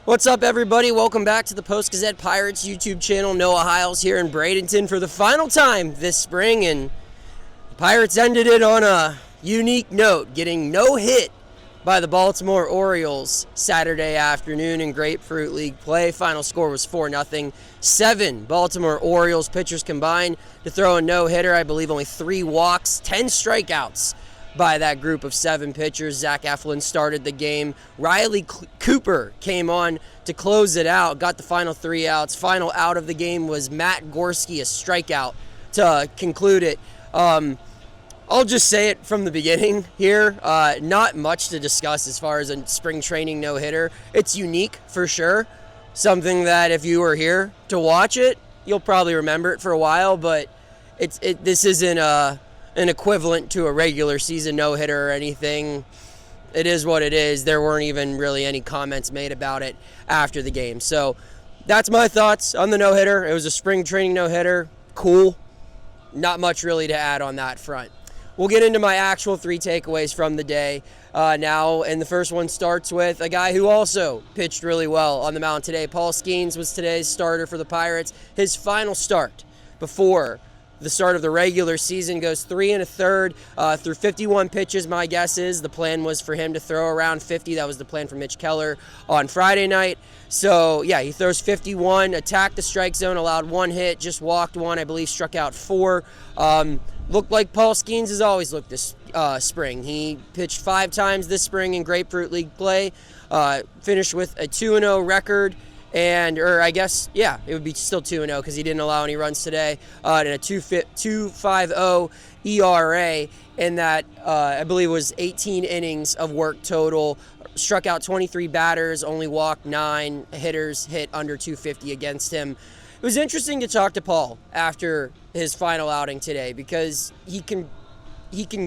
What's up, everybody? Welcome back to the Post-Gazette Pirates YouTube channel. Noah Hiles here in Bradenton for the final time this spring, and the Pirates ended it on a unique note, getting no hit by the Baltimore Orioles Saturday afternoon in Grapefruit League play. Final score was 4-0. 7 Baltimore Orioles pitchers combined to throw a no-hitter. I believe only 3 walks, 10 strikeouts by that group of 7 pitchers. Zach Eflin started the game. Riley Cooper came on to close it out, got the final 3 outs. Final out of the game was Matt Gorski, a strikeout to conclude it. I'll just say it from the beginning here. Not much to discuss as far as a spring training no-hitter. It's unique for sure. Something that if you were here to watch it, you'll probably remember it for a while, but this isn't an equivalent to a regular season no-hitter or anything. It is what it is. There weren't even really any comments made about it after the game. So that's my thoughts on the no-hitter. It was a spring training no-hitter. Cool. Not much really to add on that front. We'll get into my actual 3 takeaways from the day now, and the first one starts with a guy who also pitched really well on the mound today. Paul Skenes was today's starter for the Pirates. His final start before the start of the regular season, goes 3 1/3 through 51 pitches. My guess is the plan was for him to throw around 50. That was the plan for Mitch Keller on Friday night. So, yeah, he throws 51, attacked the strike zone, allowed 1 hit, just walked 1, I believe, struck out 4. Looked like Paul Skenes has always looked this spring. He pitched 5 times this spring in Grapefruit League play, finished with a 2-0 record. Or I guess, yeah, it would be still 2-0 because he didn't allow any runs today, and a 2.50 ERA, and that I believe was 18 innings of work total. Struck out 23 batters, only walked 9 hitters, hit under 250 against him. It was interesting to talk to Paul after his final outing today because he can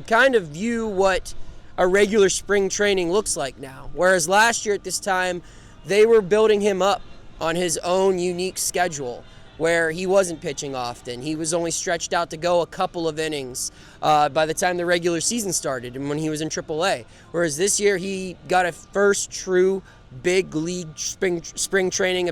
kind of view what a regular spring training looks like now, whereas last year at this time they were building him up on his own unique schedule where he wasn't pitching often. He was only stretched out to go a couple of innings by the time the regular season started and when he was in AAA. Whereas this year he got a first true big league spring training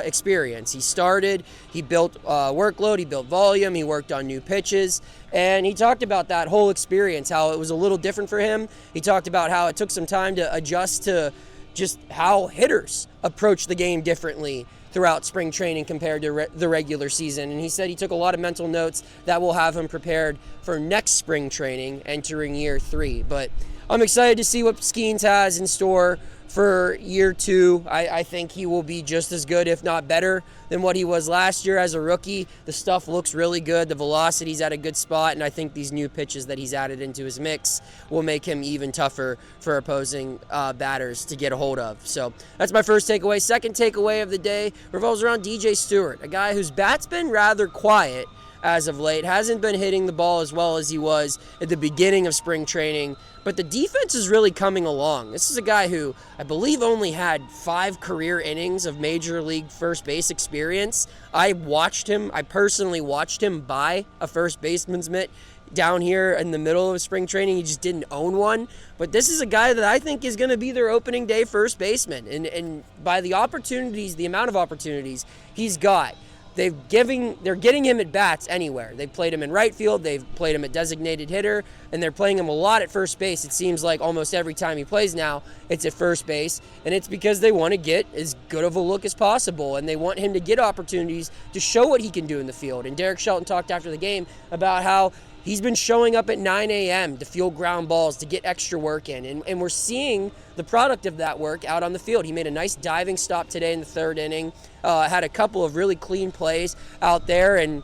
experience. He started, he built workload, he built volume, he worked on new pitches, and he talked about that whole experience, how it was a little different for him. He talked about how it took some time to adjust to just how hitters approach the game differently throughout spring training compared to the regular season. And he said he took a lot of mental notes that will have him prepared for next spring training entering year 3. But I'm excited to see what Skenes has in store for year 2. I think he will be just as good, if not better, than what he was last year as a rookie. The stuff looks really good. The velocity's at a good spot, and I think these new pitches that he's added into his mix will make him even tougher for opposing batters to get a hold of. So that's my first takeaway. Second takeaway of the day revolves around DJ Stewart, a guy whose bat's been rather quiet as of late, hasn't been hitting the ball as well as he was at the beginning of spring training, but the defense is really coming along. This is a guy who I believe only had 5 career innings of major league first base experience. I personally watched him buy a first baseman's mitt down here in the middle of spring training. He just didn't own one, but this is a guy that I think is going to be their opening day first baseman, and by the amount of opportunities he's got, they're getting him at bats anywhere. They've played him in right field, they've played him at designated hitter, and they're playing him a lot at first base. It seems like almost every time he plays now, it's at first base, and it's because they want to get as good of a look as possible, and they want him to get opportunities to show what he can do in the field. And Derek Shelton talked after the game about how he's been showing up at 9 a.m. to field ground balls, to get extra work in, and we're seeing the product of that work out on the field. He made a nice diving stop today in the 3rd inning, had a couple of really clean plays out there, and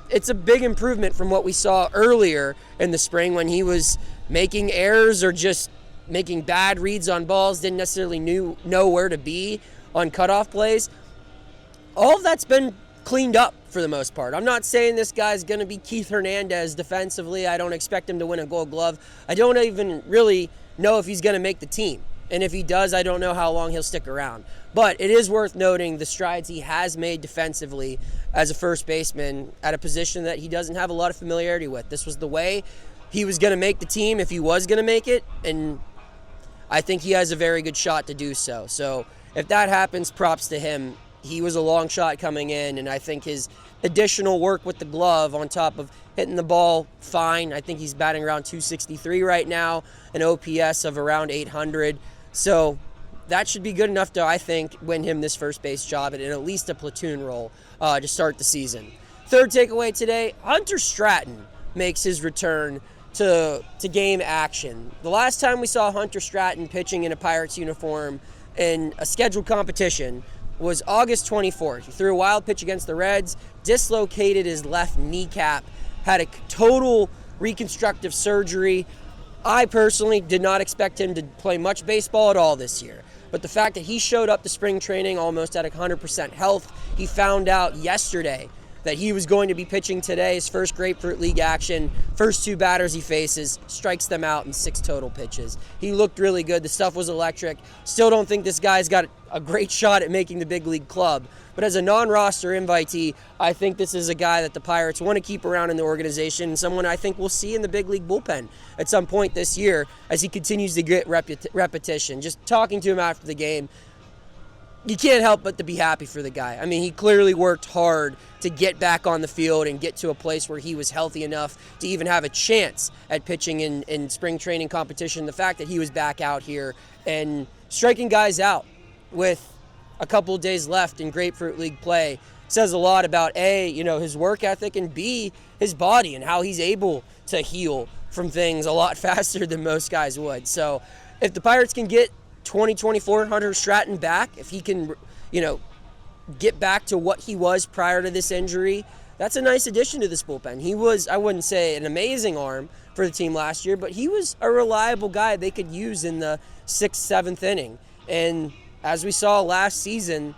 it's a big improvement from what we saw earlier in the spring when he was making errors or just making bad reads on balls, didn't necessarily know where to be on cutoff plays. All of that's been cleaned up for the most part. I'm not saying this guy's going to be Keith Hernandez defensively. I don't expect him to win a Gold Glove. I don't even really know if he's going to make the team. And if he does, I don't know how long he'll stick around. But it is worth noting the strides he has made defensively as a first baseman at a position that he doesn't have a lot of familiarity with. This was the way he was going to make the team if he was going to make it, and I think he has a very good shot to do so. So if that happens, props to him. He was a long shot coming in, and I think his additional work with the glove on top of hitting the ball fine. I think he's batting around 263 right now, an OPS of around 800. So that should be good enough to, I think, win him this first base job and at least a platoon role to start the season. Third takeaway today, Hunter Stratton makes his return to game action. The last time we saw Hunter Stratton pitching in a Pirates uniform in a scheduled competition was August 24th. He threw a wild pitch against the Reds, dislocated his left kneecap, had a total reconstructive surgery. I personally did not expect him to play much baseball at all this year. But the fact that he showed up to spring training almost at 100% health, he found out yesterday that he was going to be pitching today, his first Grapefruit League action. First two batters he faces, strikes them out in 6 total pitches. He looked really good. The stuff was electric. Still don't think this guy's got a great shot at making the big league club. But as a non-roster invitee, I think this is a guy that the Pirates want to keep around in the organization, and someone I think we'll see in the big league bullpen at some point this year as he continues to get repetition. Just talking to him after the game, you can't help but to be happy for the guy. I mean, he clearly worked hard to get back on the field and get to a place where he was healthy enough to even have a chance at pitching in spring training competition. The fact that he was back out here and striking guys out with a couple of days left in Grapefruit League play says a lot about A, his work ethic, and B, his body and how he's able to heal from things a lot faster than most guys would. So if the Pirates can get 2024 Hunter Stratton back, if he can, get back to what he was prior to this injury, that's a nice addition to this bullpen. He was, I wouldn't say an amazing arm for the team last year, but he was a reliable guy they could use in the 6th, 7th inning. And as we saw last season,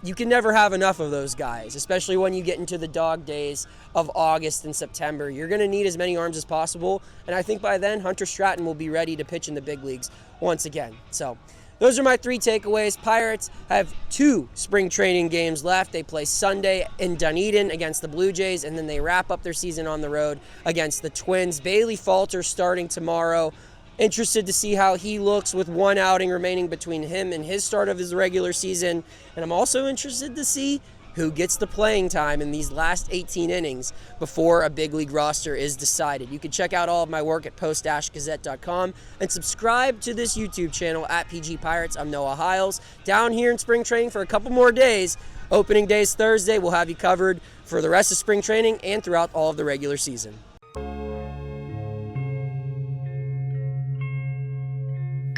you can never have enough of those guys, especially when you get into the dog days of August and September. You're going to need as many arms as possible, and I think by then Hunter Stratton will be ready to pitch in the big leagues once again. So those are my 3 takeaways. Pirates have 2 spring training games left. They play Sunday in Dunedin against the Blue Jays, and then they wrap up their season on the road against the Twins. Bailey Falter starting tomorrow. Interested to see how he looks with 1 outing remaining between him and his start of his regular season. And I'm also interested to see who gets the playing time in these last 18 innings before a big league roster is decided. You can check out all of my work at Post-Gazette.com and subscribe to this YouTube channel at PG Pirates. I'm Noah Hiles, down here in spring training for a couple more days. Opening day's Thursday. We'll have you covered for the rest of spring training and throughout all of the regular season.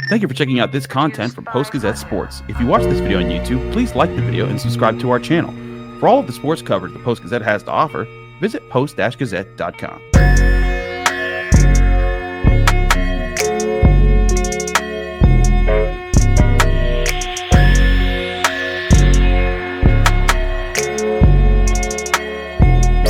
Thank you for checking out this content from Post-Gazette Sports. If you watch this video on YouTube, please like the video and subscribe to our channel. For all of the sports coverage the Post-Gazette has to offer, visit post-gazette.com.